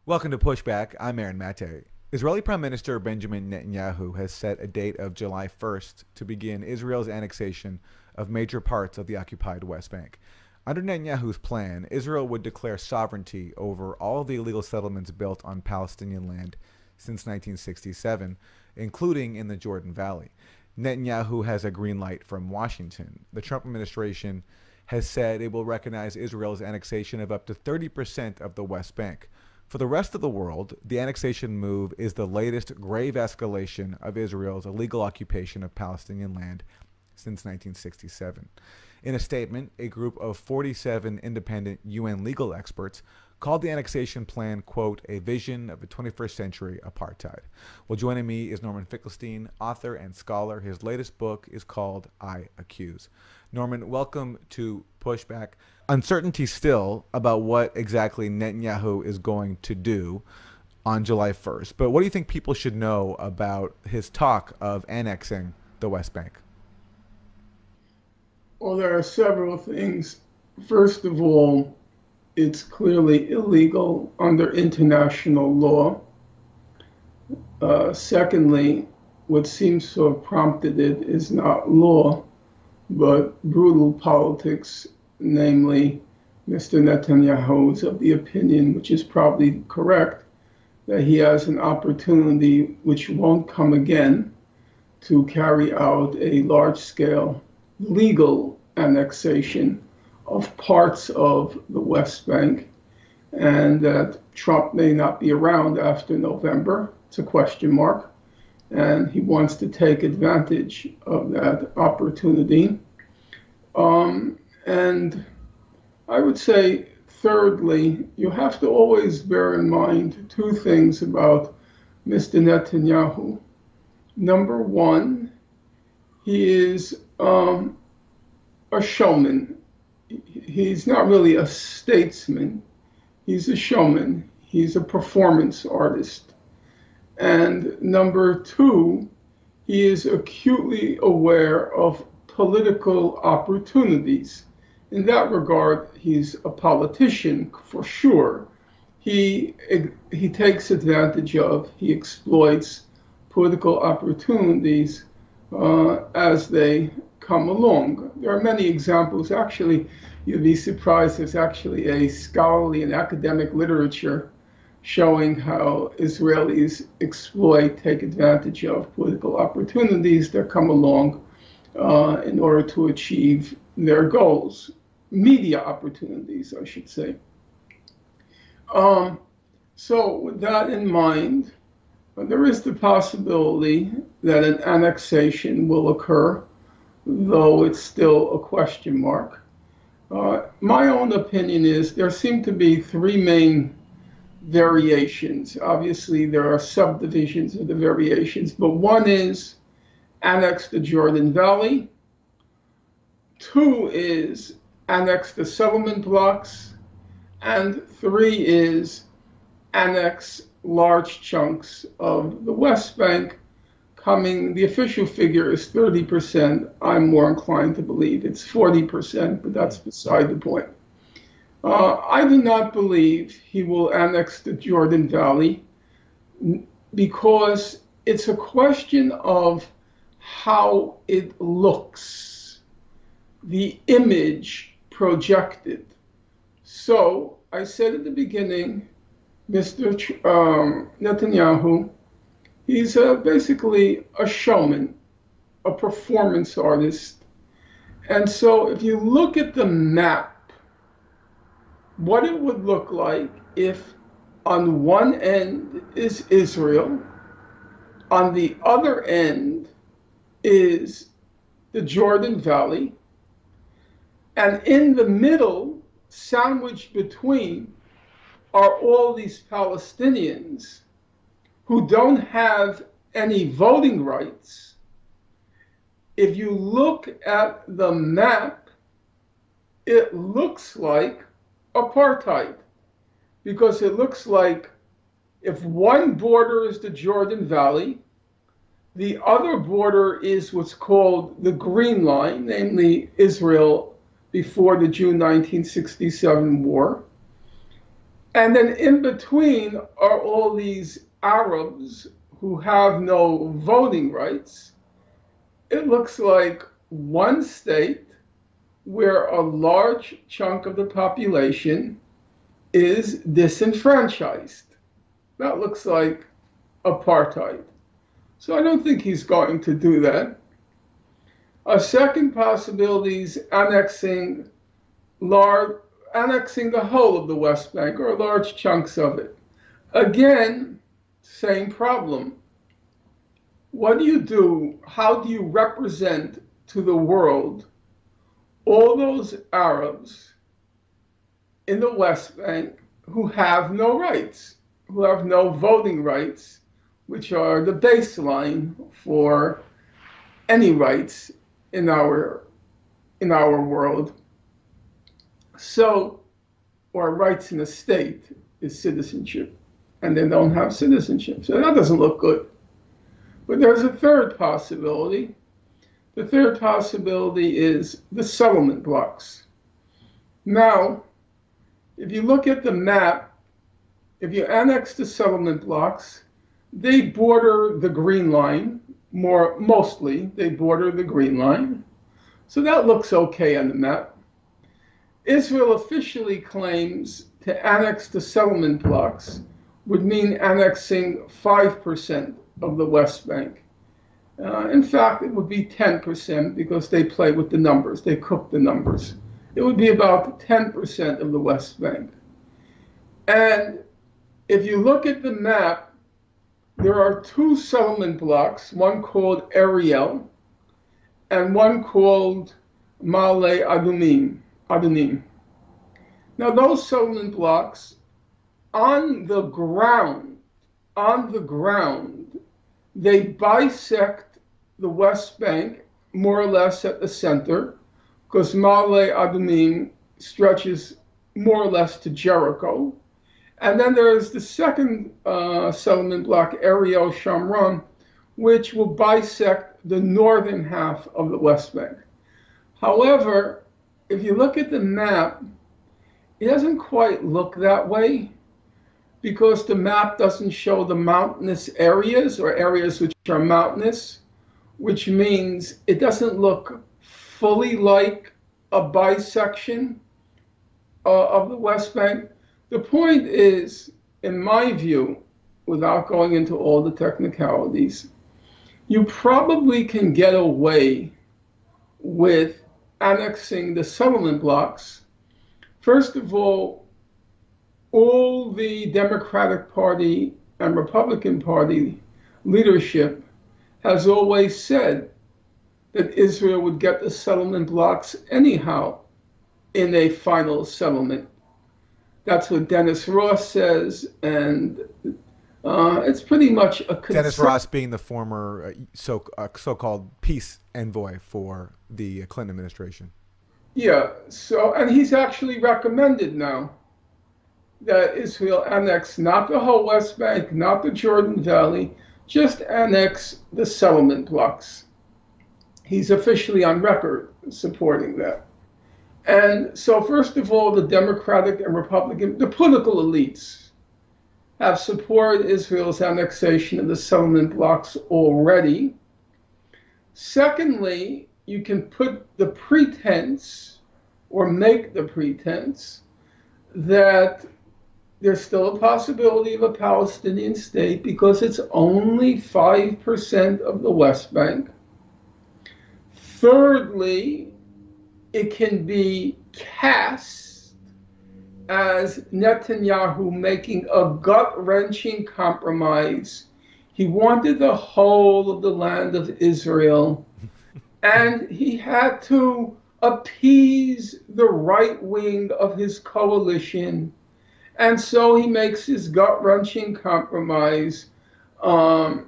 Welcome to Pushback. I'm Aaron Mate. Israeli Prime Minister Benjamin Netanyahu has set a date of July 1st to begin Israel's annexation of major parts of the occupied West Bank. Under Netanyahu's plan, Israel would declare sovereignty over all of the illegal settlements built on Palestinian land since 1967, including in the Jordan Valley. Netanyahu has a green light from Washington. The Trump administration has said it will recognize Israel's annexation of up to 30% of the West Bank. For the rest of the world, the annexation move is the latest grave escalation of Israel's illegal occupation of Palestinian land since 1967. In a statement, a group of 47 independent UN legal experts called the annexation plan, quote, a vision of the 21st century apartheid. Well, joining me is Norman Finkelstein, author and scholar. His latest book is called I Accuse. Norman, welcome to Pushback. Uncertainty still about what exactly Netanyahu is going to do on July 1st. But what do you think people should know about his talk of annexing the West Bank? Well, there are several things. First of all, it's clearly illegal under international law. Secondly, what seems to have prompted it is not law, but brutal politics. Namely, Mr. Netanyahu is of the opinion, which is probably correct, that he has an opportunity which won't come again to carry out a large-scale legal annexation of parts of the West Bank, and that Trump may not be around after November. It's a question mark, and he wants to take advantage of that opportunity. And I would say, thirdly, you have to always bear in mind two things about Mr. Netanyahu. Number one, he is a showman. He's not really a statesman. He's a showman. He's a performance artist. And number two, he is acutely aware of political opportunities. In that regard, he's a politician for sure. He takes advantage of, he exploits political opportunities as they come along. There are many examples. Actually, you'd be surprised, there's actually a scholarly and academic literature showing how Israelis take advantage of political opportunities that come along in order to achieve their goals. Media opportunities, I should say. So with that in mind, there is the possibility that an annexation will occur, though it's still a question mark. My own opinion is there seem to be three main variations. Obviously, there are subdivisions of the variations, but one is annex the Jordan Valley. Two is annex the settlement blocks. And three is annex large chunks of the West Bank. The official figure is 30%. I'm more inclined to believe it's 40%, but that's beside the point. I do not believe he will annex the Jordan Valley because it's a question of how it looks, the image projected. So I said at the beginning, Mr. Netanyahu, he's basically a showman, a performance artist. And so if you look at the map, what it would look like if on one end is Israel, on the other end is the Jordan Valley, and in the middle, sandwiched between, are all these Palestinians who don't have any voting rights. If you look at the map, it looks like apartheid, because it looks like if one border is the Jordan Valley, the other border is what's called the Green Line, namely Israel before the June 1967 war. And then in between are all these Arabs who have no voting rights. It looks like one state where a large chunk of the population is disenfranchised. That looks like apartheid. So I don't think he's going to do that. A second possibility is annexing the whole of the West Bank or large chunks of it. Again, same problem. What do you do? How do you represent to the world all those Arabs in the West Bank who have no rights, who have no voting rights, which are the baseline for any rights in our world? So, or rights in a state is citizenship, and they don't have citizenship. So that doesn't look good. But there's a third possibility. The third possibility is the settlement blocks. Now, if you look at the map, if you annex the settlement blocks, they border the green line, mostly they border the green line. So that looks okay on the map. Israel officially claims to annex the settlement blocks would mean annexing 5% of the West Bank. In fact, it would be 10% because they play with the numbers, they cook the numbers. It would be about 10% of the West Bank. And if you look at the map, there are two settlement blocks, one called Ariel and one called Ma'ale Adunim. Now those settlement blocks on the ground, they bisect the West Bank more or less at the center, because Ma'ale Adunim stretches more or less to Jericho. And then there's the second settlement block, Ariel Shamron, which will bisect the northern half of the West Bank. However, if you look at the map, it doesn't quite look that way because the map doesn't show the mountainous areas or areas which are mountainous, which means it doesn't look fully like a bisection of the West Bank. The point is, in my view, without going into all the technicalities, you probably can get away with annexing the settlement blocks. First of all the Democratic Party and Republican Party leadership has always said that Israel would get the settlement blocks anyhow in a final settlement. That's what Dennis Ross says, and it's pretty much a Dennis Ross being the former so-called peace envoy for the Clinton administration. Yeah, and he's actually recommended now that Israel annex not the whole West Bank, not the Jordan Valley, just annex the settlement blocks. He's officially on record supporting that. And so first of all, the Democratic and Republican, the political elites have supported Israel's annexation of the settlement blocks already. Secondly, you can put the pretense or make the pretense that there's still a possibility of a Palestinian state because it's only 5% of the West Bank. Thirdly, it can be cast as Netanyahu making a gut-wrenching compromise. He wanted the whole of the land of Israel, and he had to appease the right wing of his coalition. And so he makes his gut-wrenching compromise to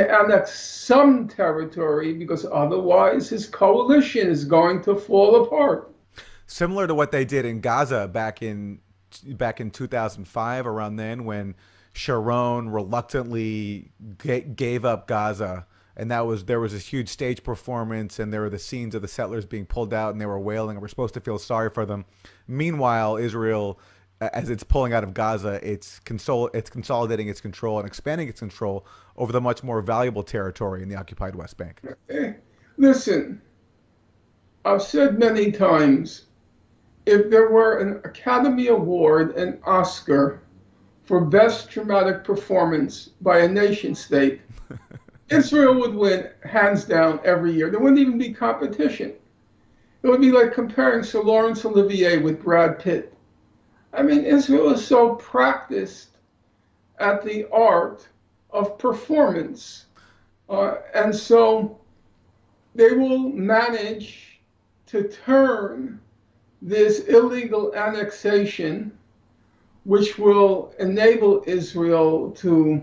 annex some territory because otherwise his coalition is going to fall apart. Similar to what they did in Gaza back in 2005, around then, when Sharon reluctantly gave up Gaza, and there was this huge stage performance, and there were the scenes of the settlers being pulled out, and they were wailing, and we're supposed to feel sorry for them. Meanwhile, Israel as it's pulling out of Gaza, it's consolidating its control and expanding its control over the much more valuable territory in the occupied West Bank. Listen, I've said many times, if there were an Academy Award, an Oscar, for Best Dramatic Performance by a nation state, Israel would win hands down every year. There wouldn't even be competition. It would be like comparing Sir Laurence Olivier with Brad Pitt. I mean, Israel is so practiced at the art of performance. And so they will manage to turn this illegal annexation, which will enable Israel to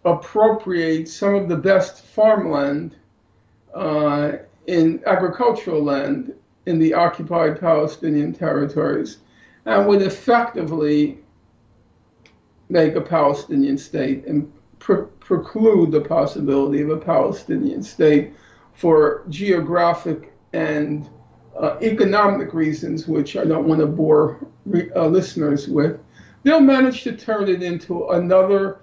appropriate some of the best farmland in agricultural land in the occupied Palestinian territories, and would effectively make a Palestinian state and preclude the possibility of a Palestinian state for geographic and economic reasons, which I don't want to bore listeners with. They'll manage to turn it into another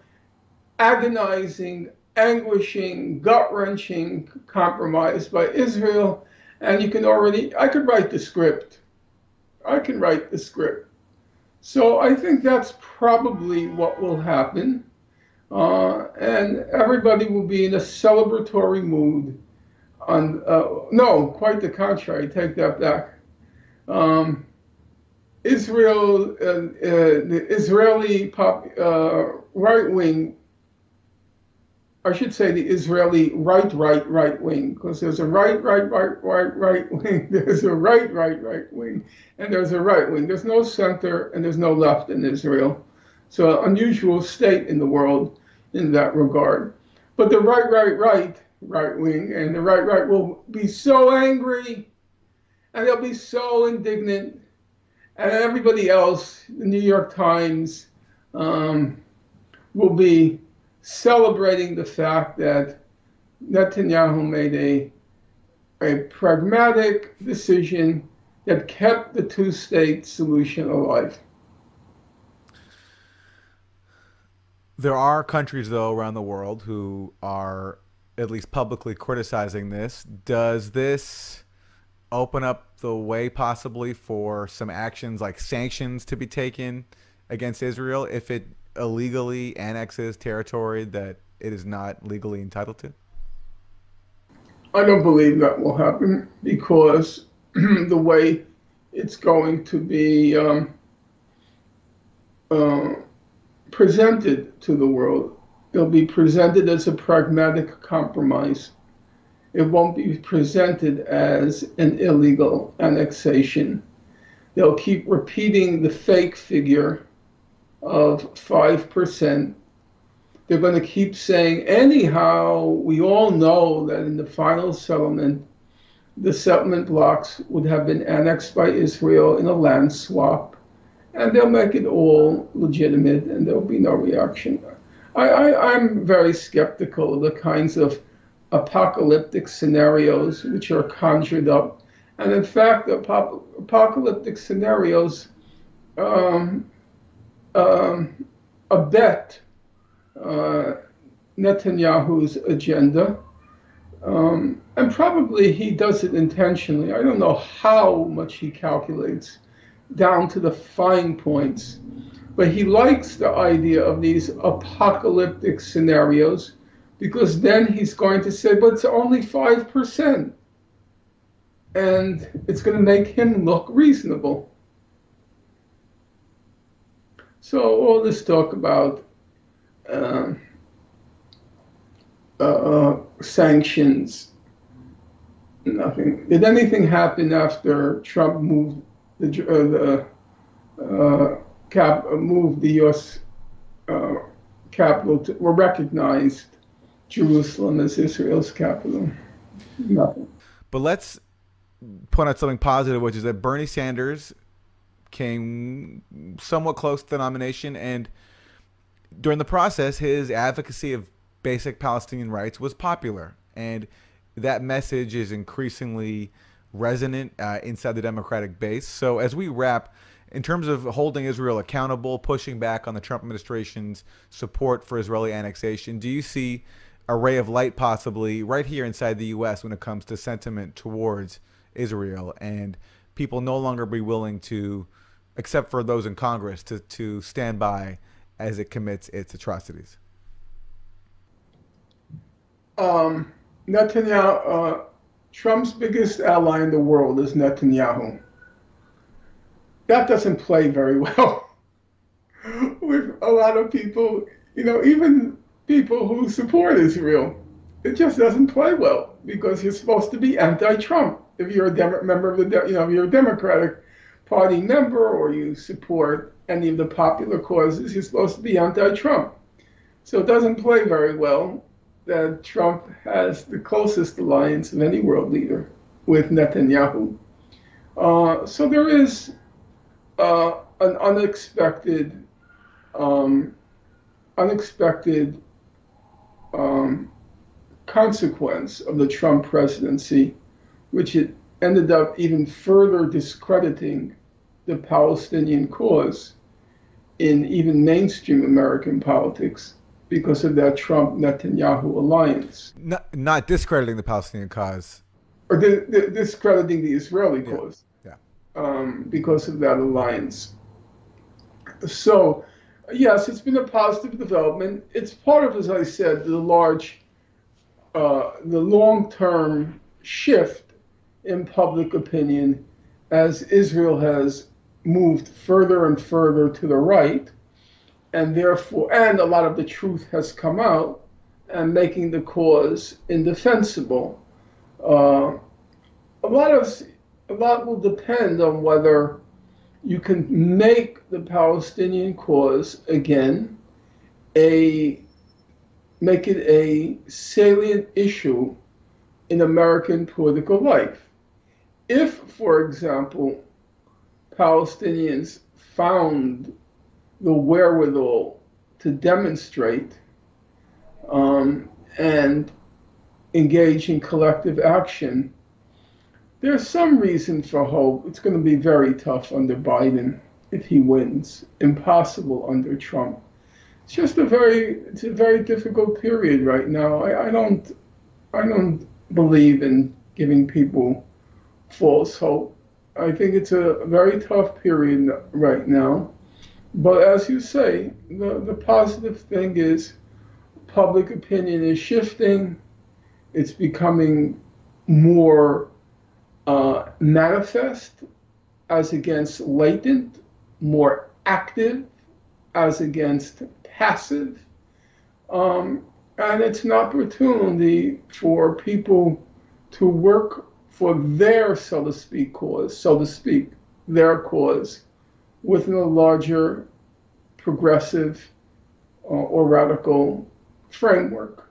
agonizing, anguishing, gut-wrenching compromise by Israel. And you can I could write the script. I can write the script. So I think that's probably what will happen. And everybody will be in a celebratory mood. No, quite the contrary, take that back. Israel, the Israeli right wing, I should say the Israeli right wing, because there's a right wing, there's a right wing, and there's a right wing. There's no center and there's no left in Israel. So an unusual state in the world in that regard. But the right wing and the right will be so angry, and they'll be so indignant, and everybody else, the New York Times, will be celebrating the fact that Netanyahu made a pragmatic decision that kept the two-state solution alive. There are countries, though, around the world who are at least publicly criticizing this. Does this open up the way possibly for some actions like sanctions to be taken against Israel if it illegally annexes territory that it is not legally entitled to? I don't believe that will happen, because the way it's going to be presented to the world, it'll be presented as a pragmatic compromise. It won't be presented as an illegal annexation. They'll keep repeating the fake figure of 5%. They're going to keep saying, anyhow, we all know that in the final settlement, the settlement blocks would have been annexed by Israel in a land swap, and they'll make it all legitimate, and there'll be no reaction. I'm very skeptical of the kinds of apocalyptic scenarios which are conjured up. And in fact, apocalyptic scenarios abet Netanyahu's agenda. And probably he does it intentionally. I don't know how much he calculates down to the fine points, but he likes the idea of these apocalyptic scenarios, because then he's going to say, but it's only 5%. And it's going to make him look reasonable. So all this talk about sanctions, nothing. Did anything happen after Trump moved the U.S. capital or recognized Jerusalem as Israel's capital? Nothing. But let's point out something positive, which is that Bernie Sanders came somewhat close to the nomination, and during the process, his advocacy of basic Palestinian rights was popular, and that message is increasingly resonant inside the Democratic base. So as we wrap, in terms of holding Israel accountable, pushing back on the Trump administration's support for Israeli annexation, do you see a ray of light possibly right here inside the U.S. when it comes to sentiment towards Israel and people no longer be willing to, except for those in Congress, to stand by as it commits its atrocities? Netanyahu, Trump's biggest ally in the world is Netanyahu. That doesn't play very well with a lot of people, even people who support Israel. It just doesn't play well because you're supposed to be anti-Trump. If you're a member of the, if you're a Democratic Party member or you support any of the popular causes, you're supposed to be anti-Trump. So it doesn't play very well that Trump has the closest alliance of any world leader with Netanyahu. So there is an unexpected consequence of the Trump presidency, which it ended up even further discrediting the Palestinian cause in even mainstream American politics because of that Trump-Netanyahu alliance. Not discrediting the Palestinian cause. Or discrediting the Israeli cause. Yeah. Because of that alliance. So, yes, it's been a positive development. It's part of, as I said, the long-term shift in public opinion as Israel has moved further and further to the right, and therefore, and a lot of the truth has come out, and making the cause indefensible. A lot will depend on whether you can make the Palestinian cause again make it a salient issue in American political life. If, for example, Palestinians found the wherewithal to demonstrate and engage in collective action, there's some reason for hope. It's going to be very tough under Biden if he wins. Impossible under Trump. It's just a very difficult period right now. I don't believe in giving people false hope. I think it's a very tough period right now. But as you say, the positive thing is public opinion is shifting. It's becoming more manifest as against latent, more active as against passive. And it's an opportunity for people to work for their, so to speak, their cause within a larger progressive or radical framework.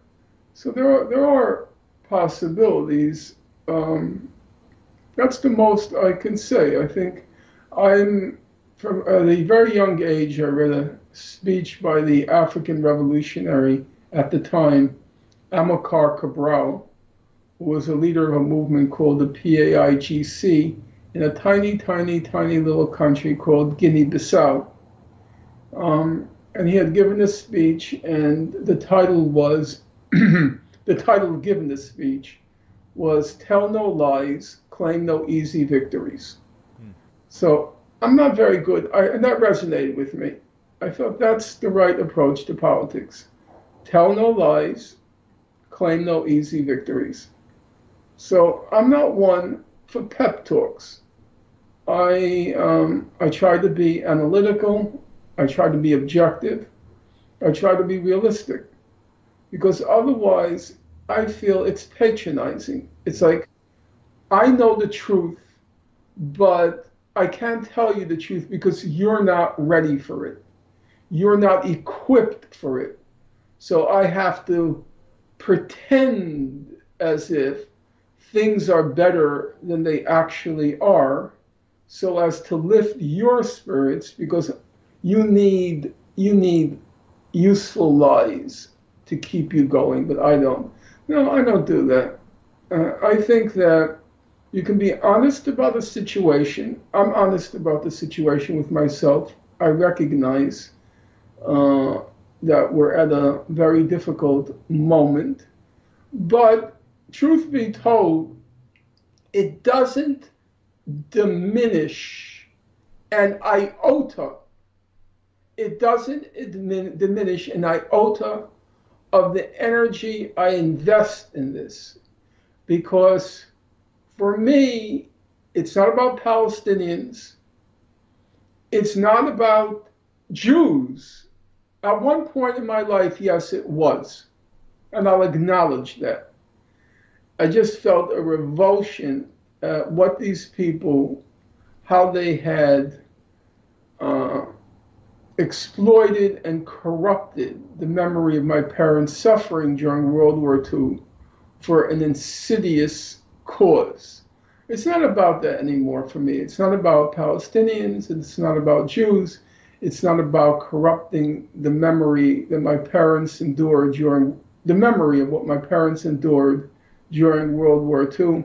So there are possibilities. That's the most I can say. I think from a very young age, I read a speech by the African revolutionary at the time, Amilcar Cabral, who was a leader of a movement called the PAIGC in a tiny, tiny, tiny little country called Guinea-Bissau. And he had given a speech, and the title given the speech was "Tell No Lies, Claim No Easy Victories." So I'm not very good, and that resonated with me. I thought that's the right approach to politics. Tell no lies, claim no easy victories. So I'm not one for pep talks. I try to be analytical. I try to be objective. I try to be realistic. Because otherwise, I feel it's patronizing. It's like, I know the truth, but I can't tell you the truth because you're not ready for it. You're not equipped for it. So I have to pretend as if things are better than they actually are, so as to lift your spirits, because you need useful lies to keep you going, but I don't. No, I don't do that. I think that You can be honest about a situation. I'm honest about the situation with myself. I recognize that we're at a very difficult moment. But truth be told, it doesn't diminish an iota. It doesn't diminish an iota of the energy I invest in this. Because for me, it's not about Palestinians. It's not about Jews. At one point in my life, yes, it was. And I'll acknowledge that. I just felt a revulsion at what these people, how they had exploited and corrupted the memory of my parents' suffering during World War II for an insidious cause. It's not about that anymore for me. It's not about Palestinians. It's not about Jews. It's not about corrupting the memory that my parents endured during the memory of what my parents endured during World War II.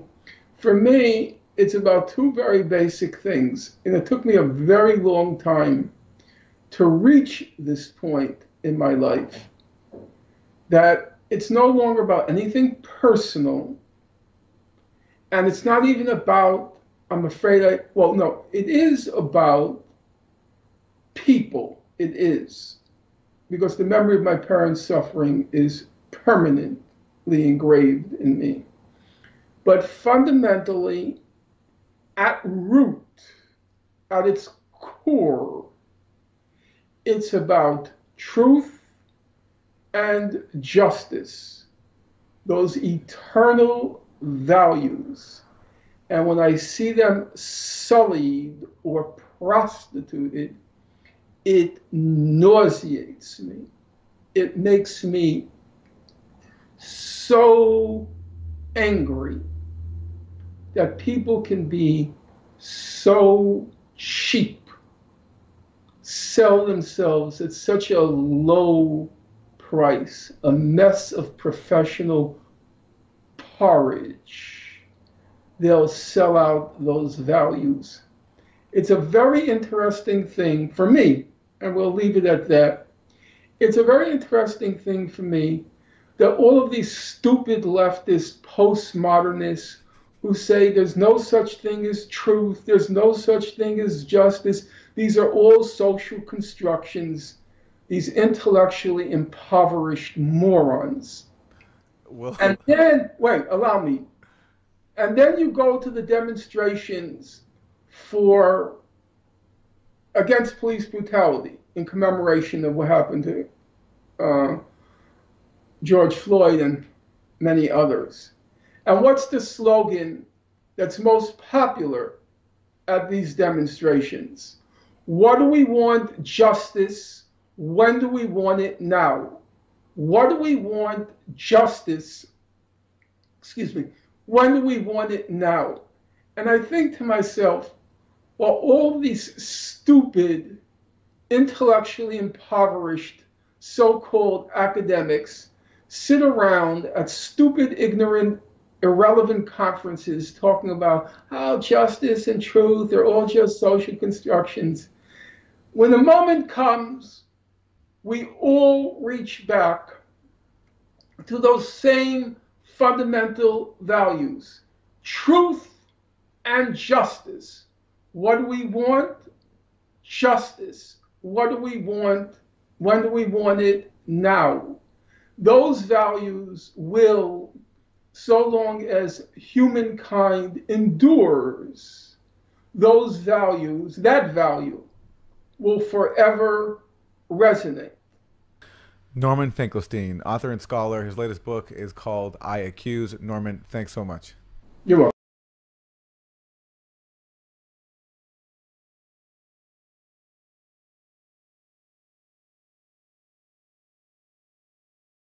For me, it's about two very basic things. And it took me a very long time to reach this point in my life, that it's no longer about anything personal. And it's not even about, I'm afraid it is about people. It is. Because the memory of my parents' suffering is permanently engraved in me. But fundamentally, at root, at its core, it's about truth and justice, those eternal values. And when I see them sullied or prostituted, it nauseates me. It makes me so angry that people can be so cheap, sell themselves at such a low price, a mess of professional porridge. They'll sell out those values. It's a very interesting thing for me, and we'll leave it at that. It's a very interesting thing for me that all of these stupid leftist postmodernists who say there's no such thing as truth, there's no such thing as justice, these are all social constructions, these intellectually impoverished morons. Well, And then, wait, allow me. And then you go to the demonstrations against police brutality in commemoration of what happened to George Floyd and many others. And what's the slogan that's most popular at these demonstrations? What do we want? Justice. When do we want it? Now. What do we want? Justice. When do we want it? Now. And I think to myself, well, all these stupid, intellectually impoverished, so-called academics sit around at stupid, ignorant, irrelevant conferences talking about how justice and truth are all just social constructions. When the moment comes, we all reach back to those same fundamental values, truth and justice. What do we want? Justice. What do we want? When do we want it? Now. Those values will, so long as humankind endures, those values, that value, will forever resonate. Norman Finkelstein, author and scholar. His latest book is called I Accuse. Norman, thanks so much. You're welcome.